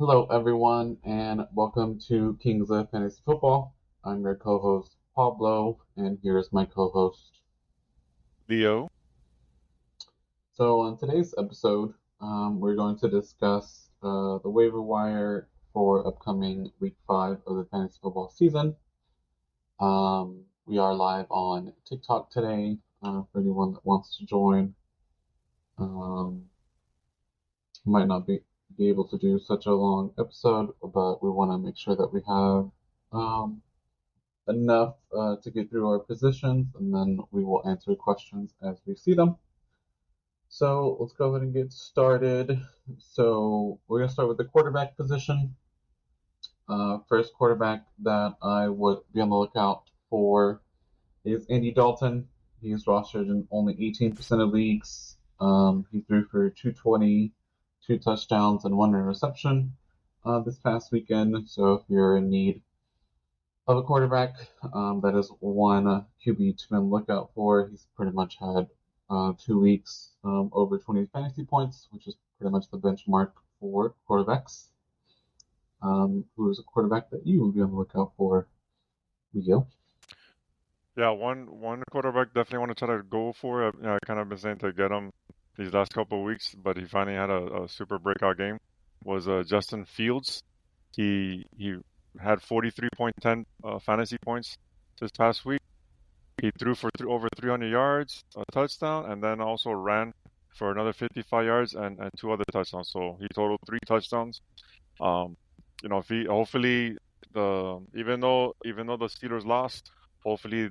Hello, everyone, and welcome to Kings of Fantasy Football. I'm your co-host Pablo, and here's my co-host. Leo. So, on today's episode, we're going to discuss the waiver wire for upcoming Week 5 of the fantasy football season. We are live on TikTok today for anyone that wants to join. Um, might not be able to do such a long episode, but we want to make sure that we have um, enough to get through our positions, and then we will answer questions as we see them. So let's go ahead and get started. So we're going to start with the quarterback position. First quarterback that I would be on the lookout for is Andy Dalton. He's rostered in only 18% of leagues. He threw for 220, two touchdowns, and one interception this past weekend. So if you're in need of a quarterback, that is one QB to look out for. He's pretty much had 2 weeks over 20 fantasy points, which is pretty much the benchmark for quarterbacks. Who is a quarterback that you would be on the lookout for, Miguel? Yeah, one quarterback definitely want to try to go for. I kind of been saying to get him these last couple of weeks, but he finally had a super breakout game. Was Justin Fields. He had 43.10 fantasy points this past week. He threw for over 300 yards, a touchdown, and then also ran for another 55 yards and two other touchdowns. So he totaled three touchdowns. Um, if he hopefully even though the Steelers lost, hopefully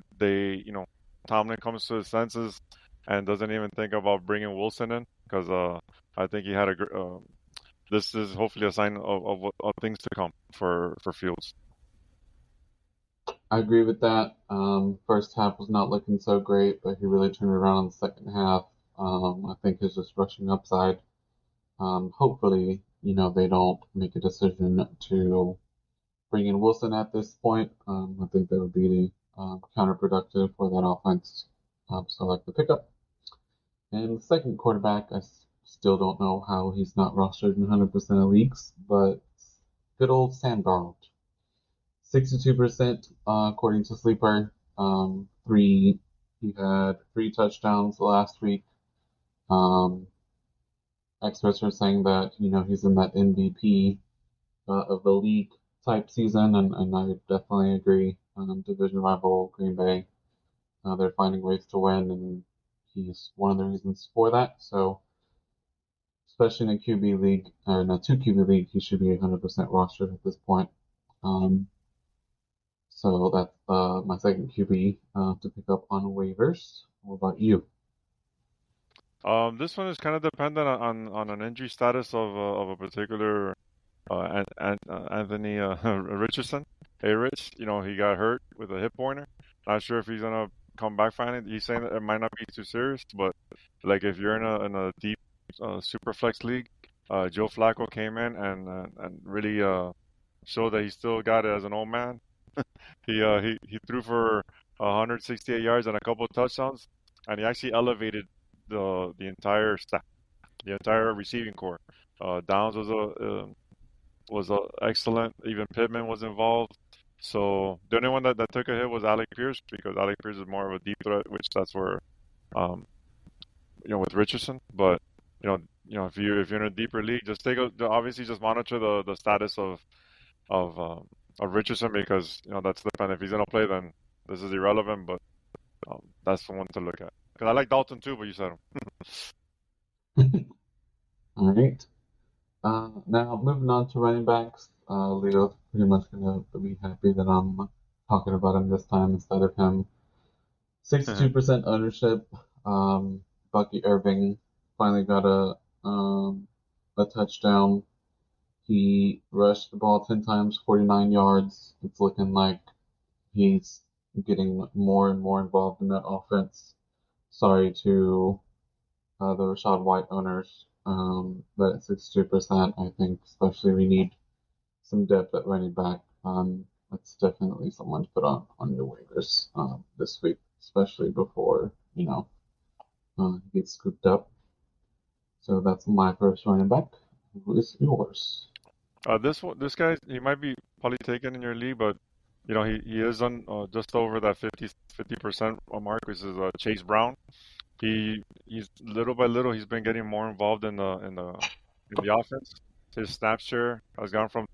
Tomlin comes to his senses and doesn't even think about bringing Wilson in because I think he had this is hopefully a sign of things to come for Fields. I agree with that. First half was not looking so great, but he really turned around in the second half. I think his just rushing upside. Hopefully, they don't make a decision to bring in Wilson at this point. I think that would be counterproductive for that offense. So I like the pickup. And the second quarterback, I still don't know how he's not rostered in 100% of leagues, but good old Sam Darnold. 62% according to Sleeper. He had three touchdowns last week. Um, Experts are saying that he's in that MVP of the league type season, and I definitely agree. Division rival Green Bay, they're finding ways to win, and he's one of the reasons for that. So, especially in a QB league or in a two QB league, he should be 100% rostered at this point. Um, so that's my second QB to pick up on waivers. What about you? This one is kind of dependent on an injury status of a particular Anthony Richardson. Hey, Rich, he got hurt with a hip pointer. Not sure if he's gonna come back finally. He's saying that it might not be too serious, but like if you're in a deep super flex league, Joe Flacco came in and really showed that he still got it as an old man. He threw for 168 yards and a couple of touchdowns, and he actually elevated the entire staff, the entire receiving core. Downs was excellent. Even Pittman was involved. So the only one that took a hit was Alec Pierce because Alec Pierce is more of a deep threat, which that's where um, with Richardson. But if you're in a deeper league, just obviously just monitor the status of Richardson because that's the plan. If he's gonna play, then this is irrelevant. But that's the one to look at because I like Dalton too, but you said him. All right. Now moving on to running backs. Leo's pretty much gonna be happy that I'm talking about him this time instead of him. 62% ownership. Bucky Irving finally got a touchdown. He rushed the ball 10 times, 49 yards. It's looking like he's getting more and more involved in that offense. Sorry to the Rashad White owners, but at 62%, I think, especially we need some depth at running back. That's definitely someone to put on your waivers this week, especially before he gets scooped up. So that's my first running back. Who is yours? This guy, he might be probably taken in your league, but he is on just over that 50% mark, which is Chase Brown. He's little by little he's been getting more involved in the offense. His snap share has gone from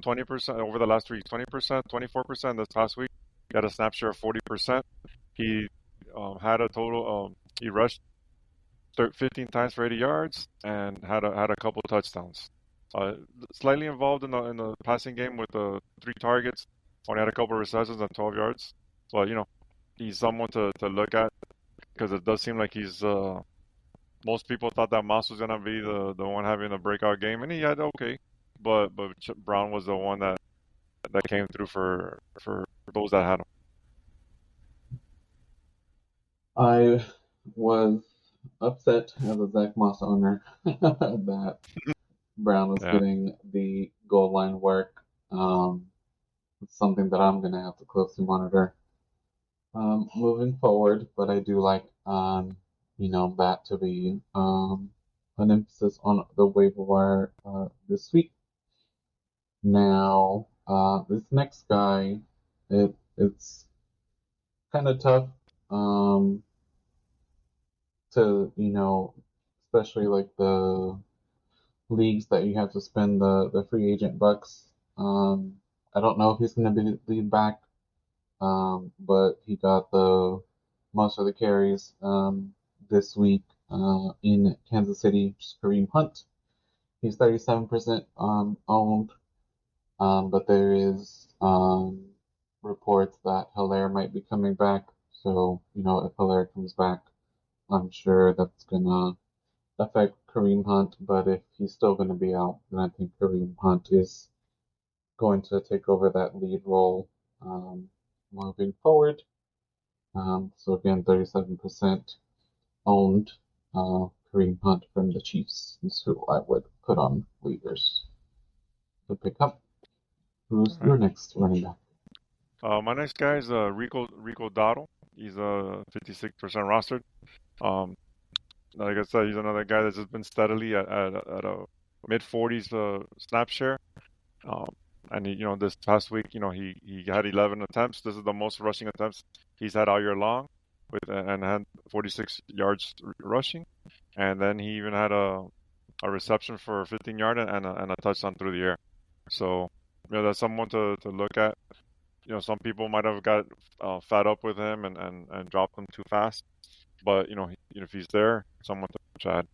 20% over the last 3 weeks, 20%, 24% this past week. He had a snap share of 40%. He had a total. He rushed 15 times for 80 yards and had a couple touchdowns. Uh, Slightly involved in the passing game with 3 targets. Only had a couple of receptions and 12 yards. But he's someone to look at because it does seem like he's. Most people thought that Moss was gonna be the one having the breakout game, and he had okay. But Brown was the one that came through for those that had him. I was upset as a Zach Moss owner that Brown was Yeah. getting the goal line work. It's something that I'm going to have to closely monitor moving forward, but I do like that to be an emphasis on the waiver wire this week. Now, this next guy, it's kind of tough to especially like the leagues that you have to spend the free agent bucks. I don't know if he's going to be the lead back, but he got the most of the carries this week in Kansas City, Kareem Hunt. He's 37% owned, but there is reports that Hilaire might be coming back. So, if Hilaire comes back, I'm sure that's going to affect Kareem Hunt. But if he's still going to be out, then I think Kareem Hunt is going to take over that lead role moving forward. So again, 37% owned Kareem Hunt from the Chiefs is who I would put on waivers to pick up. All Who's right. your next running back? My next guy is Rico Dottle. He's 56% rostered. Um, like I said, he's another guy that's just been steadily at a mid 40s snap share. Um, and this past week, he had 11 attempts. This is the most rushing attempts he's had all year long, and had 46 yards rushing. And then he even had a reception for a 15-yard and a touchdown through the air. So, that's someone to look at. Some people might have got fed up with him and dropped him too fast. But if he's there, someone to chat.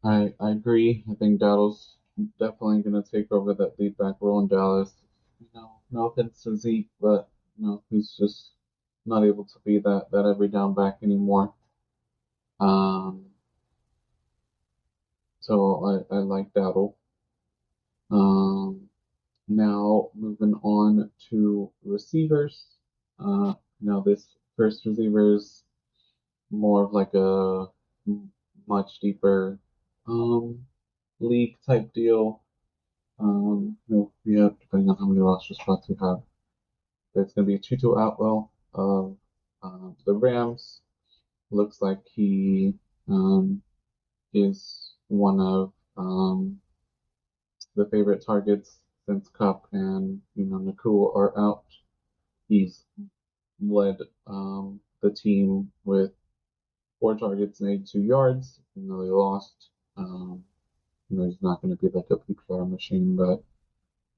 I agree. I think Dowdle's definitely going to take over that lead back role in Dallas. No offense to Zeke, but he's just not able to be that every down back anymore. Um, so I like Dowdle. Um, Now moving on to receivers. Now this first receiver is more of like a much deeper um, league type deal. Yeah, depending on how many roster spots you have. There's going to be Tutu Atwell of the Rams. Looks like he is one of the favorite targets since Cup and Nakua are out. He's led the team with 4 targets and 82 yards. Even though they lost, he's not going to be like a PPR machine, but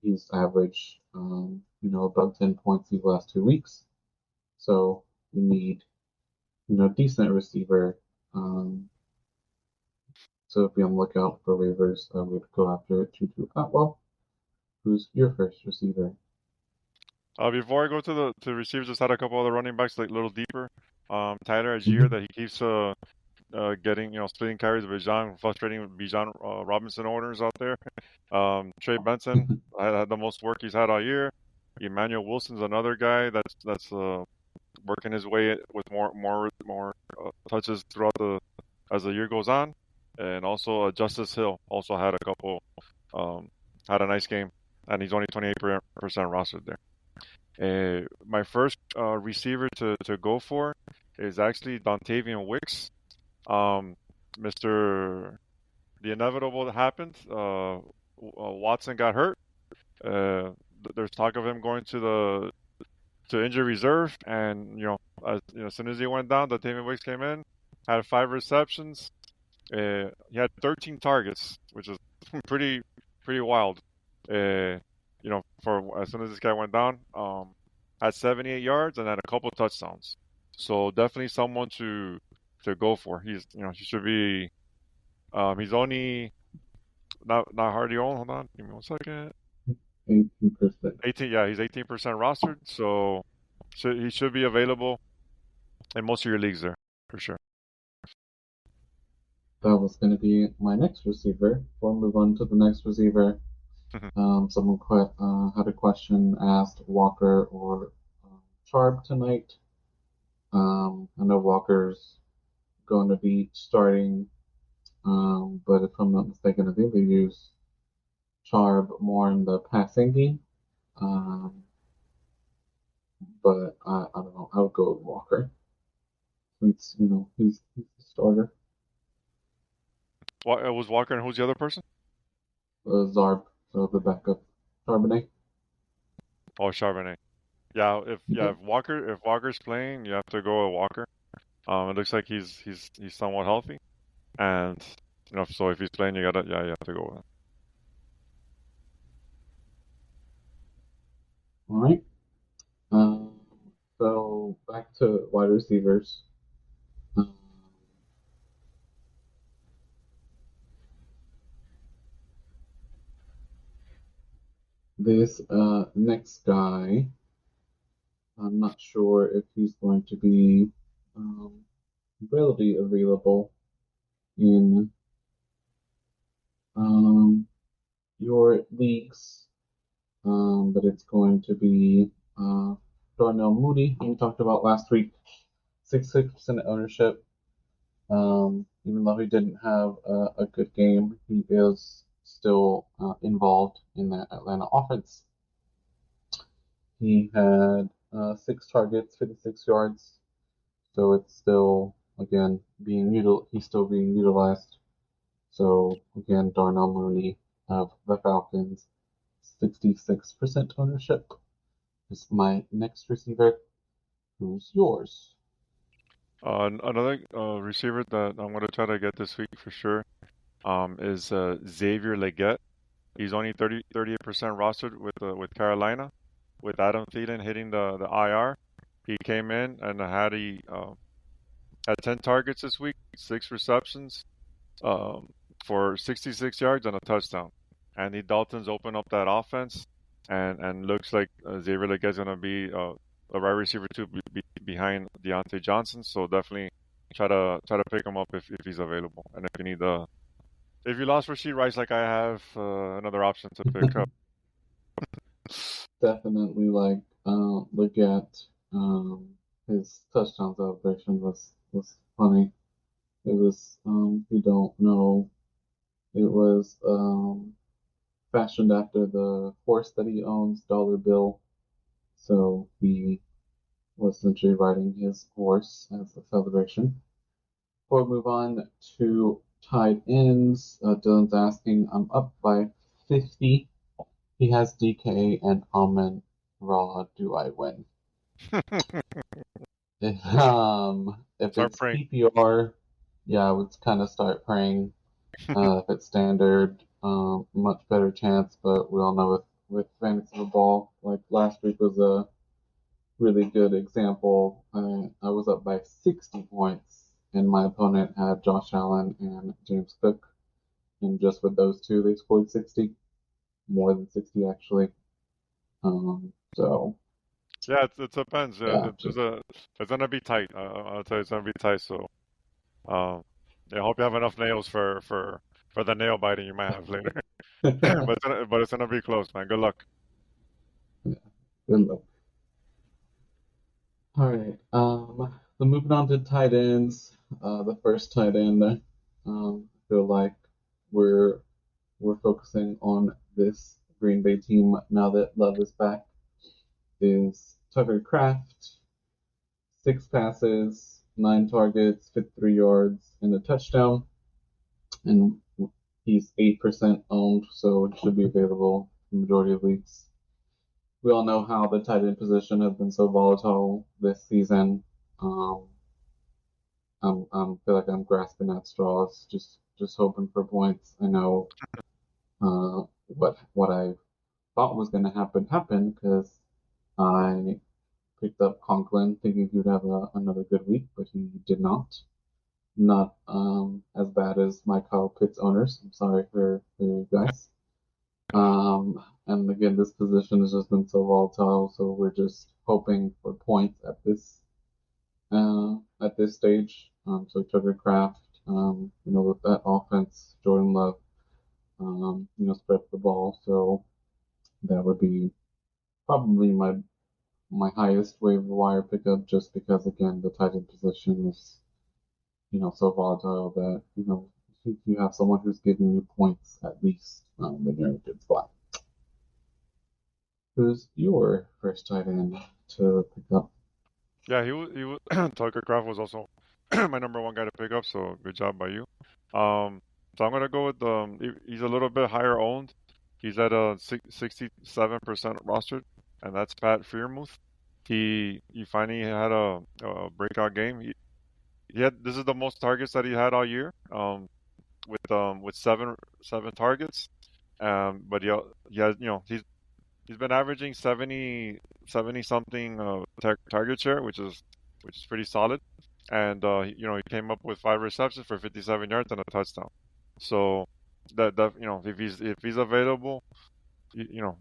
he's averaged, about 10 points these last 2 weeks. So you need, decent receiver. So be on the lookout for waivers. I would go after Tutu Atwell. Who's your first receiver? Before I go to receivers, just had a couple other running backs like a little deeper. Tyler Algier Mhm. that he keeps getting splitting carries with Bijan, frustrating Bijan Robinson owners out there. Trey Benson had the most work he's had all year. Emmanuel Wilson's another guy that's working his way with more touches throughout the as the year goes on, and also Justice Hill also had a couple um, had a nice game, and he's only 28% rostered there. My first receiver to go for is actually Dontavian Wicks. Um, Mr. the inevitable happened. Watson got hurt. Uh, there's talk of him going to injury reserve, and as soon as he went down, the David Wicks came in, had 5 receptions. He had 13 targets, which is pretty wild. For as soon as this guy went down, had 78 yards and had a couple touchdowns. So definitely someone to go for. He should be. He's only not hardly owned. Hold on, give me 1 second. 18%. 18. Yeah, he's 18% rostered, so he should be available in most of your leagues there for sure. That was going to be my next receiver. Before we move on to the next receiver, someone had a question asked Walker or Sharp tonight. I know Walker's going to be starting, but if I'm not mistaken, I think they use Charb more in the passing game. Um, but I don't know. I would go with Walker since he's the starter. It was Walker, and who's the other person? Zarb, so the backup Charbonnet. Oh, Charbonnet. Yeah, Yep. if Walker's playing, you have to go with Walker. It looks like he's somewhat healthy, and so if he's playing, you have to go with him. All right. Um, so back to wide receivers. Um, this next guy, I'm not sure if he's going to be um, readily available in um, your leagues, but it's going to be Darnell Mooney, who we talked about last week. 66% ownership. Even though he didn't have a good game, he is still involved in that Atlanta offense. He had 6 targets, 56 yards, so it's still again he's still being utilized. So again, Darnell Mooney of the Falcons, 66% ownership is my next receiver. Who's yours? Another receiver that I'm going to try to get this week for sure is Xavier Leggett. He's only 38% rostered with Carolina, with Adam Thielen hitting the IR. He came in and had 10 targets this week, 6 receptions, um, for 66 yards and a touchdown. Andy Dalton's opened up that offense, and looks like Xavier Leggett's going to be the right receiver to be behind Deontay Johnson. So definitely try to pick him up if he's available. And if you lost Rasheed Rice like I have, another option to pick up. Definitely like look at his touchdown celebration was funny. It was if you don't know, it was fashioned after the horse that he owns, Dollar Bill. So he was essentially riding his horse as a celebration. Before we move on to tight ends, Dylan's asking, I'm up by 50. He has DK and Amon Raw. Do I win? If Start it's praying. PPR, yeah, I would kind of start praying. If it's standard, much better chance. But we all know with fantasy football, like last week was a really good example. I was up by 60 points, and my opponent had Josh Allen and James Cook, and just with those two, they scored 60, more than 60 actually. So Yeah, it depends. yeah, just It's gonna be tight. I'll tell you, it's gonna be tight. So, um, yeah, I hope you have enough nails for the nail biting you might have later. But it's gonna be close, man. Good luck. yeah, good luck. All right. So moving on to tight ends. The first tight end, I feel like we're we're focusing on this Green Bay team now that Love is back. Is Tucker Kraft, 6 passes, 9 targets, 53 yards, and a touchdown. And He's 8% owned, so it should be available in the majority of leagues. We all know how the tight end position has been so volatile this season. Um, I feel like I'm grasping at straws, just hoping for points. I know what I thought was going to happen happened because I picked up Conklin thinking he would have another good week, but he did not. Not as bad as my Kyle Pitts owners. I'm sorry for you guys. And again, this position has just been so volatile, so we're just hoping for points at this stage. So Tucker Craft, with that offense, Jordan Love, spread the ball. So that would be probably my highest waiver wire pickup, just because again the tight end position is so volatile that if you have someone who's giving you points at least, then you're in a good spot. Who's your first tight end to pick up? Yeah, he was Tucker Craft was also my number one guy to pick up, so good job by you. So I'm gonna go with he's a little bit higher owned. He's at a 67% rostered, and that's Pat Freiermuth. He finally had a breakout game. He had this is the most targets that he had all year. With seven targets. But he has he's been averaging 70 something target share, which is pretty solid. And he came up with 5 receptions for 57 yards and a touchdown. So that if he's available,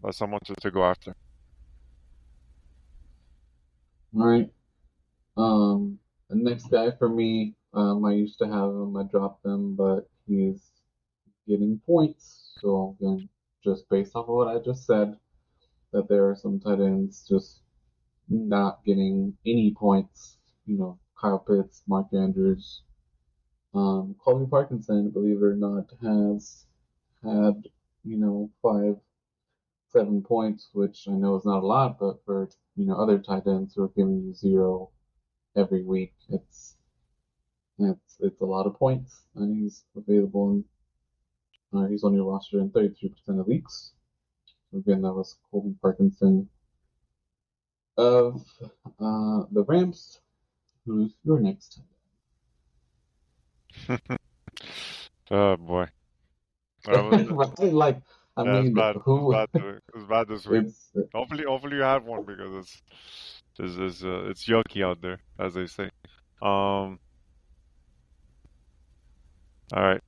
that's someone to go after. All right. The next guy for me, I used to have him. I dropped him, but he's getting points. So again, just based off of what I just said, that there are some tight ends just not getting any points. Kyle Pitts, Mark Andrews, Colby Parkinson, believe it or not, has had 5, 7 points, which I know is not a lot, but for other tight ends who are giving you zero every week, it's a lot of points, and he's available. He's on your roster in 33% of leagues. So again, that was Colby Parkinson of the Rams. Who's your next? Oh boy, that was Right? Like, I yeah, it's mean, bad. It's who? bad. It's bad this week. It's Hopefully you have one because it's yucky out there, as they say. Um, all right.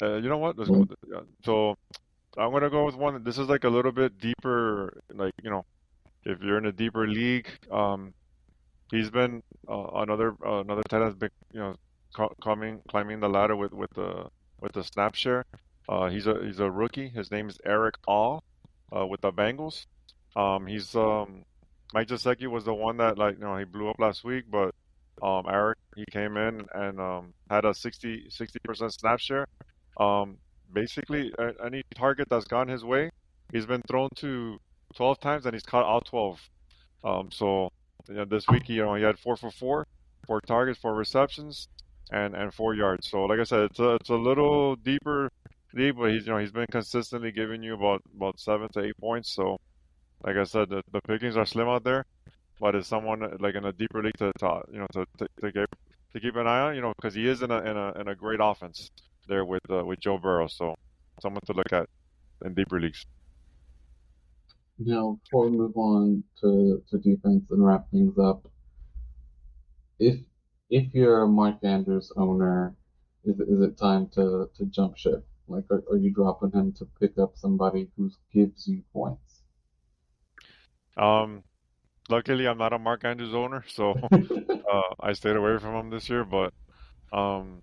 You know what? Let's go with it. Yeah. So I'm gonna go with one. This is like a little bit deeper. Like if you're in a deeper league, he's been another tight has been climbing the ladder with the snap share. He's a rookie. His name is Eric All, with the Bengals. He's Mike Gesicki was the one that he blew up last week, but Eric he came in and had a 60% snap share. Um, Basically any target that's gone his way, he's been thrown to 12 times and he's caught all 12. So this week he had 4 for 4, 4 targets, 4 receptions, and 4 yards. So like I said, it's a little deeper league, but he's been consistently giving you about 7 to 8 points. So like I said, the pickings are slim out there, but it's someone like in a deeper league to keep an eye on, because he is in a great offense there with Joe Burrow. So someone to look at in deeper leagues. before we move on to defense and wrap things up, if if you're a Mark Andrews owner, is it time to jump ship? Like, are you dropping him to pick up somebody who gives you points? Um, Luckily I'm not a Mark Andrews owner, so I stayed away from him this year. But um,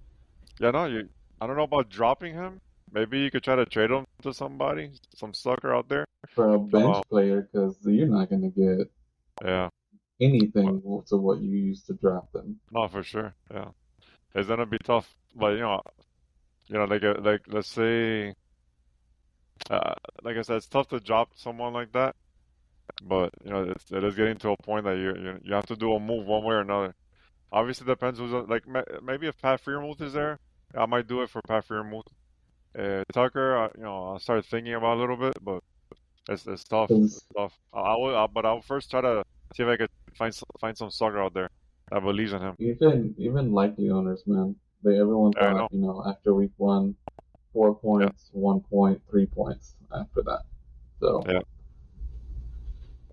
yeah, no, I don't know about dropping him. Maybe you could try to trade him to somebody, some sucker out there. For a Um, bench player, because you're not going to get yeah, but anything to what you used to draft them. no, for sure. Yeah, it's gonna be tough. But like let's say, uh, like I said, it's tough to drop someone like that. But it is getting to a point that you have to do a move one way or another. Obviously, depends who's maybe if Pat Freiermuth is there, I might do it for Pat Freiermuth. Tucker, I started thinking about a little bit, but it's tough. It's Because tough. But I'll first try to see if I could find some sucker out there that believes in him. even likely owners, man, everyone Yeah, I thought, know. after week one, four Yeah, points, 1 point, 3 points after that. So yeah,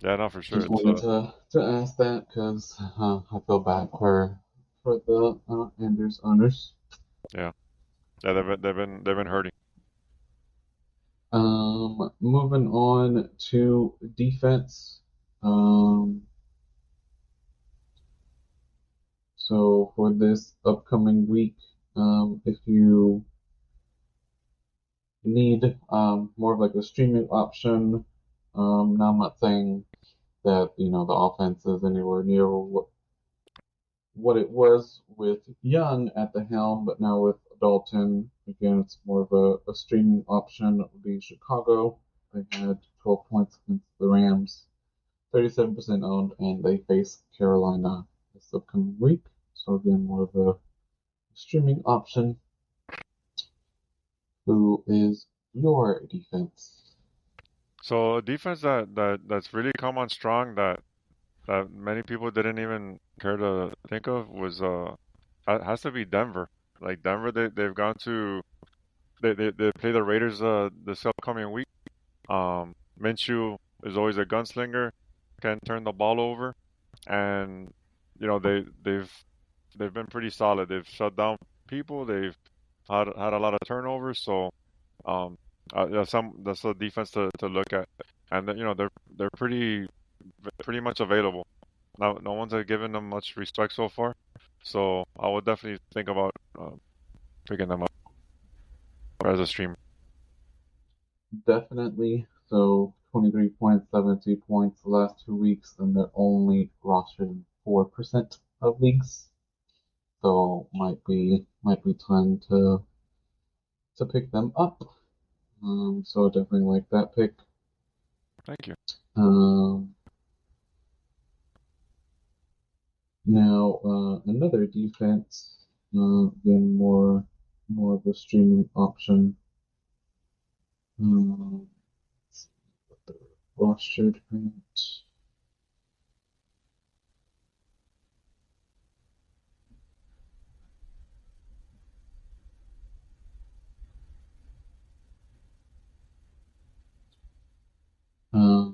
yeah, no, for sure. just It's wanted to ask that because I feel bad for the Anders owners. yeah, yeah. They've been hurting. Moving on to defense. Um, so for this upcoming week, if you need more of like a streaming option, now I'm not saying that the offense is anywhere near what it was with Young at the helm, but now with Dalton, again, it's more of a streaming option. It would be Chicago. They had 12 points against the Rams, 37% owned, and they face Carolina this upcoming week. So again, more of a streaming option. Who is your defense? So a defense that's really come on strong that many people didn't even care to think of was has to be Denver. Like Denver, they've gone to they play the Raiders this upcoming week. Minshew is always a gunslinger, can turn the ball over, and they've been pretty solid. They've shut down people. They've had a lot of turnovers. So yeah, that's a defense to look at, and they're pretty much available. No one's given them much respect so far, so I would definitely think about picking them up as a streamer. Definitely. So 23 points, 72 points the last 2 weeks, and they're only rostered in 4% of leagues. So might be time to pick them up. So I definitely like that pick. Thank you. Um, Now another defense, again more of a streaming option. Um, rostered at. Uh,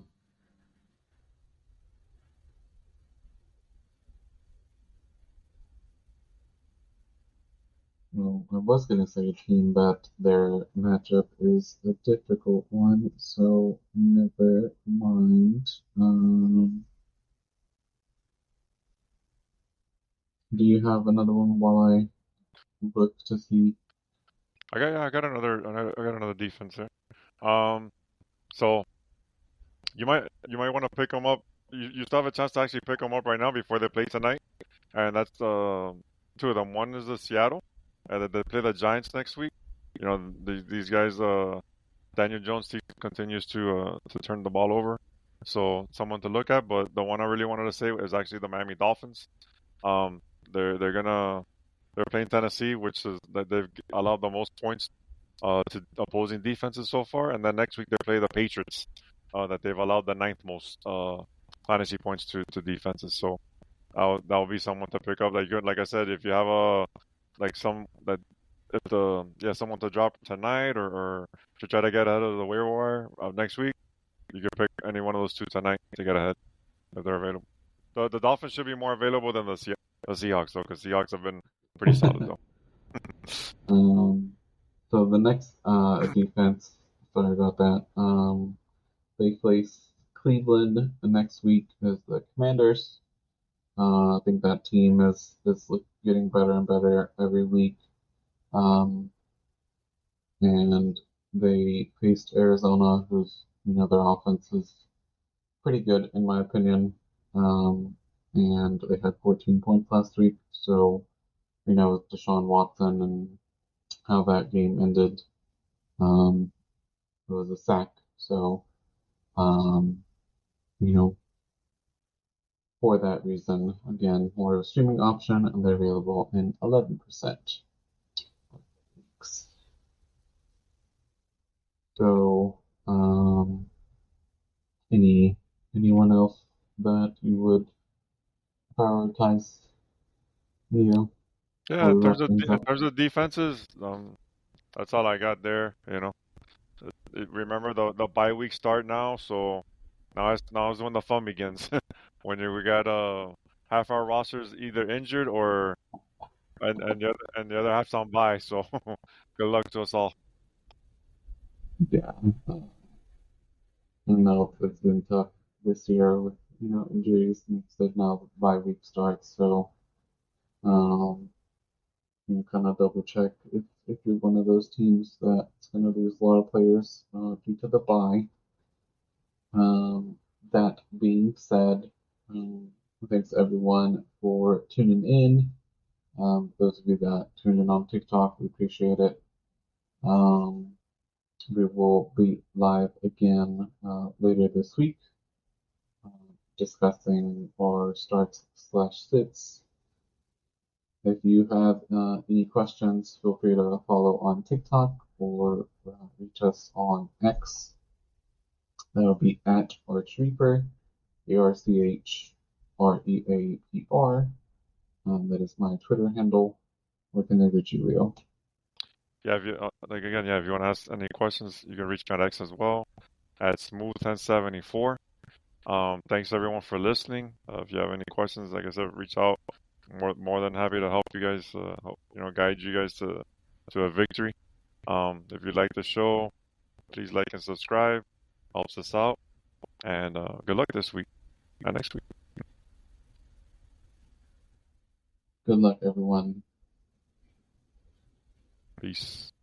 well, I was gonna say a team, but their matchup is a difficult one, so never mind. Do you have another one while I look to see? I got another defense there. Um, so you might want to pick them up. You still have a chance to actually pick them up right now before they play tonight, and that's two of them. One is the Seattle, and they play the Giants next week. These guys. Daniel Jones continues to turn the ball over, so someone to look at. But the one I really wanted to say is actually the Miami Dolphins. Um, they're playing Tennessee, which is that they've allowed the most points to opposing defenses so far, and then next week they play the Patriots, that they've allowed the ninth most fantasy points to defenses. So that'll be someone to pick up. Like I said, if you have a like some that if the yeah someone to drop tonight or to try to get ahead of the waiver wire of next week, you can pick any one of those two tonight to get ahead if they're available. The Dolphins should be more available than the Seahawks though, because Seahawks have been pretty solid though. Um, so the next defense, sorry about that. They face Cleveland the next week as the Commanders. I think that team is getting better and better every week. Um, and they faced Arizona, who's their offense is pretty good in my opinion. And they had 14 points last week, so with Deshaun Watson and how that game ended, it was a sack. So um, you know, for that reason, again, more of a streaming option, and they're available in 11%. So, any anyone else that you would prioritize, Yeah, before we wrap things in up? terms of defenses, that's all I got there. Remember the bye week start now, so now is when the fun begins. We got half our rosters either injured or and the other half's on bye. So good luck to us all. Yeah, I know it's been tough this year with injuries and stuff. Now the bye week starts, so um, kind of double check if you're one of those teams that's going to lose a lot of players due to the bye. Um, that being said, thanks everyone for tuning in. Those of you that tuned in on TikTok, we appreciate it. Um, we will be live again later this week, uh, discussing our starts slash sits. If you have any questions, feel free to follow on TikTok or reach us on X. That'll be at ArchReaper, ARCHREAPR. That is my Twitter handle. Where can I reach you, Leo? Yeah, if you want to ask any questions, you can reach me at X as well at smooth1074. Thanks everyone for listening. If you have any questions, like I said, reach out. More than happy to help you guys. Guide you guys to a victory. If you like the show, please like and subscribe. Helps us out. And good luck this week and next week. Good luck, everyone. Peace.